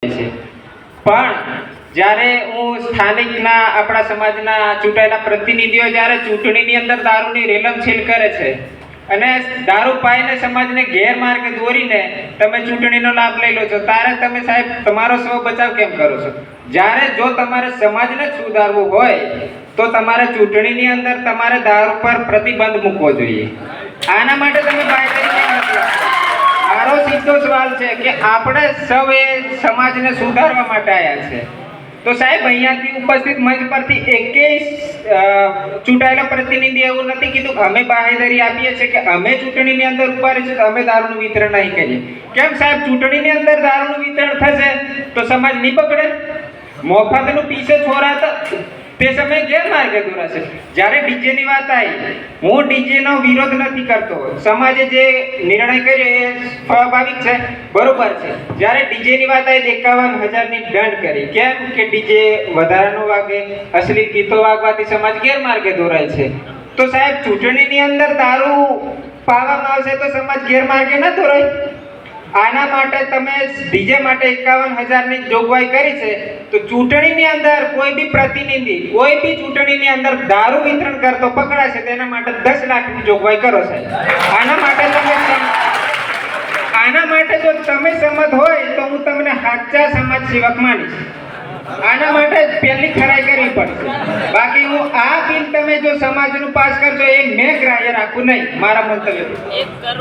છે। પણ જ્યારે હું સ્થાનિકના આપણા સમાજના ચૂંટાયેલા પ્રતિનિધિઓ જ્યારે ચૂંટણીની અંદર દારૂની રેલમછેલ કરે છે અને દારૂ પાઈને સમાજને ગેરમાર્ગે દોરીને તમે ચૂંટણીનો લાભ લઈ લો છો, ત્યારે તમે સાહેબ તમારો સ્વ બચાવ કેમ કરો છો? જ્યારે જો તમારે સમાજને જ સુધારવું હોય તો તમારે ચૂંટણીની અંદર તમારે દારૂ પર પ્રતિબંધ મૂકવો જોઈએ। આના માટે તમે બાંયધરી કેમ નથી આપતા? મારો સીધો સવાલ છે કે આપણે સૌએ સમાજને સુધારવા માટે આવ્યા છે, તો સાહેબ અહીંયાથી ઉપસ્થિત મંચ પરથી એકેય ચૂંટાયેલો પ્રતિનિધિ એવું નથી કીધું કે અમે બાંહેધરી આપીએ છીએ કે અમે ચૂંટણીની અંદર ઉભા રહીશું તો અમે દારૂનું વિતરણ નહીં કરીએ। કેમ સાહેબ, ચૂંટણીની અંદર દારૂનું વિતરણ થશે તો સમાજ નહીં બગડે? મોફતનું પીસે છોરાતા તે સમયે ગેરમાર્ગે દોરાશે। જ્યારે ડીજેની વાત આવી, હું ડીજેનો વિરોધ નથી કરતો, સમાજે જે નિર્ણય કર્યો એ સ્વાભાવિક છે, બરોબર છે। જ્યારે ડીજેની વાત આવી 51,000ની દંડ કરી, કેમ કે ડીજે વધારાનો વાગે, અશ્લીલ ગીતો વાગવાથી સમાજ ગેરમાર્ગે દોરાય છે। તો સાહેબ ચૂંટણીની અંદર દારૂ પાવામાં આવશે તો સમાજ ગેરમાર્ગે ન દોરાય? આના માટે તમે ડીજે માટે 51,000ની જોગવાઈ કરી છે, તો ચૂંટણીની અંદર કોઈ બી પ્રતિનિધિ કોઈ બી ચૂંટણીની અંદર દારૂ વિતરણ કરતો પકડાશે તેના માટે 10 લાખની જોગવાઈ કરો સાહેબ। આના માટે જો તમે સંમત હોય તો હું તમને સાચા સમાજ સેવક માનીશ। આના માટે પહેલી ખરાઈ કરવી પડશે, બાકી હું આ બિલ તમે જો સમાજનું પાસ કરશો એ મેં ગ્રાહ્ય રાખું નહીં, મારા મંતવ્ય।